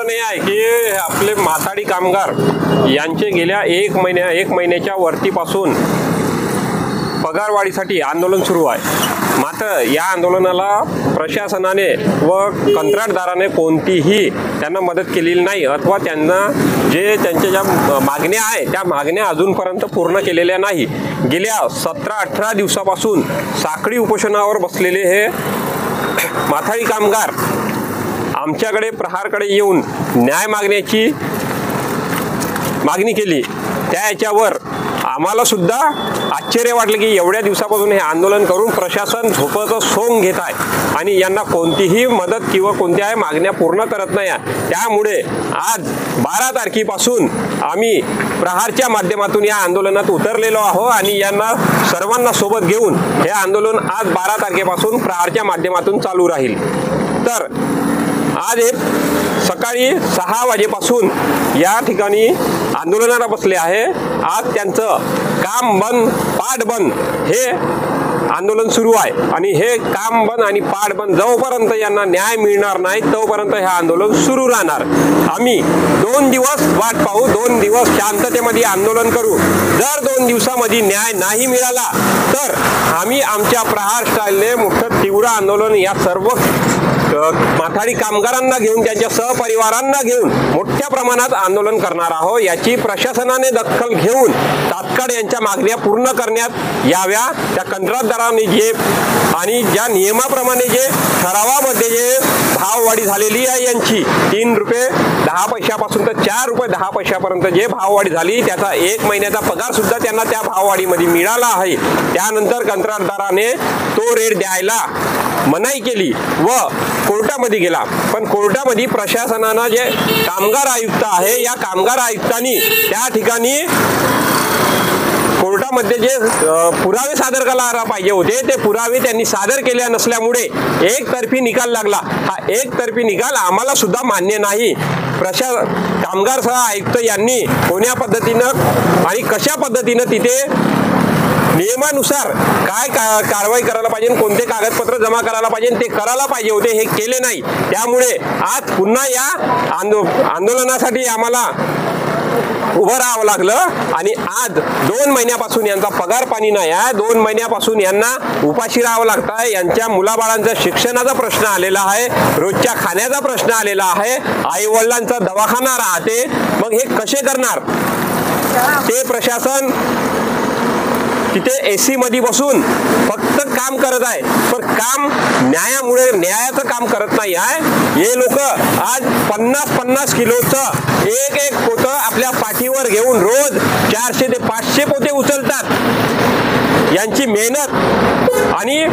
हे आहे की आपले माथाडी कामगार यांचे गेल्या एक महिन्याच्या वरतीपासून पगारवाढीसाठी आंदोलन सुरू आहे। मात्र या आंदोलनाला प्रशासनाने व कंत्राटदाराने कोणतीही त्यांना मदत केलेली नाही अथवा त्यांना त्यांच्या ज्या मागण्या आहे त्या मागण्या अजूनपर्यंत पूर्ण केलेल्या नाही। गेल्या 17-18 दिवसापासून साखळी उपोषणावर बसलेले हे माथाडी कामगार आमच्याकडे प्रहारकडे येऊन न्याय मागण्याची मागणी केली। त्या याच्यावर आम्हाला सुद्धा आश्चर्य वाटले की एवढ्या दिवसापासून हे आंदोलन करून प्रशासन झोपेचं सोंग घेत आहे आणि यांना कोणतीही मदत किंवा कोणत्याही मागण्या पूर्ण करत नाही। त्यामुळे आज 12 तारखेपासून आम्ही प्रहारच्या माध्यमातून या आंदोलनात उतरलेलो आहोत आणि यांना सर्वांना सोबत घेऊन हे आंदोलन आज 12 तारखेपासून प्रहारच्या माध्यमातून चालू राहील। तर आज हे सकाळी 6 वाजेपासून या ठिकाणी आंदोलनाला बसले आहे। आज त्यांचं काम बंद पाठ बंद हे आंदोलन सुरू आहे आणि हे काम बंद आणि पाठ बंद जोपर्यंत यांना न्याय मिळणार नाही तोपर्यंत हे आंदोलन सुरू राहणार। आम्ही 2 दिवस वाट पाहू, 2 दिवस शांततेमध्ये आंदोलन करू। जर 2 दिवसामध्ये न्याय नाही मिळाला तर आम्ही आमच्या प्रहार स्टाईलने मोठं तीव्र आंदोलन या सर्व माथाडी कामगारांना घेऊन त्यांच्या सहपरिवारांना घेऊन मोठ्या प्रमाणात आंदोलन करणार आहोत। याची प्रशासनाने दखल घेऊन तात्काळ यांच्या मागण्या पूर्ण करण्यात याव्या। त्या कंत्राटदारांनी जे आणि ज्या नियमाप्रमाणे जे ठरावामध्ये जे भाववाढी झालेली आहे यांची 3 रुपये 10 पैशापासून तर 4 रुपये 10 पैशापर्यंत जे भाववाढी झाली त्याचा 1 महिन्याचा पगार सुद्धा त्यांना त्या भाववाढीमध्ये मिळाला आहे। त्यानंतर कंत्राटदाराने तो रेट द्यायला मनाई केली व कोर्टामध्ये गेला, पण कोर्टामध्ये प्रशासनाने जे कामगार आयुक्त आहे या कामगार आयुक्तांनी त्या ठिकाणी कोर्टामध्ये जे पुरावे सादर करायला पाहिजे होते ते पुरावे त्यांनी सादर केले नसल्यामुळे एकतर्फी निकाल लागला। हा एकतर्फी निकाल आम्हाला सुद्धा मान्य नाही। कामगार सह आयुक्त यांनी कोण्या पद्धतीनं आणि कशा पद्धतीनं तिथे नियमानुसार काय कारवाई करायला पाहिजे, कोणते कागदपत्र जमा करायला पाहिजे ते करायला पाहिजे होते, हे केले नाही। त्यामुळे आज पुन्हा या आंदोलनासाठी आम्हाला उभं राहावं लागलं आणि आज 2 महिन्यापासून यांचा पगार पाणी नाही आहे। 2 महिन्यापासून यांना उपाशी राहावं लागतं आहे। यांच्या मुलाबाळांचा शिक्षणाचा प्रश्न आलेला आहे, रोजच्या खाण्याचा प्रश्न आलेला आहे, आई वडिलांचा दवाखाना राहते, मग हे कसे करणार? ते प्रशासन तिथे AC मध्ये बसून फक्त काम करत आहे, पण काम न्यायाचं काम करत नाही आहे। हे लोक आज 50-50 किलोचं एक पोतं आपल्या पाठीवर घेऊन रोज 400 ते 500 पोते उचलतात। यांची मेहनत आणि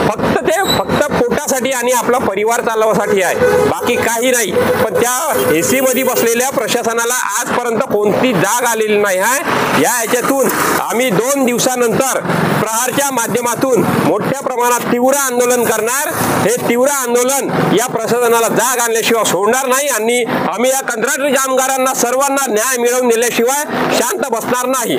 फक्त पोटासाठी आणि आपला परिवार चालवण्यासाठी आहे, बाकी काही नाही। पण त्या AC मध्ये बसलेल्या प्रशासनाला आजपर्यंत कोणती जाग आलेली नाही आहे। या याच्यातून आम्ही 2 दिवसानंतर प्रहारच्या माध्यमातून मोठ्या प्रमाणात तीव्र आंदोलन करणार। हे तीव्र आंदोलन या प्रशासनाला जाग आणल्याशिवाय सोडणार नाही आणि आम्ही या कंत्राटी कामगारांना सर्वांना न्याय मिळवून दिल्याशिवाय शांत बसणार नाही।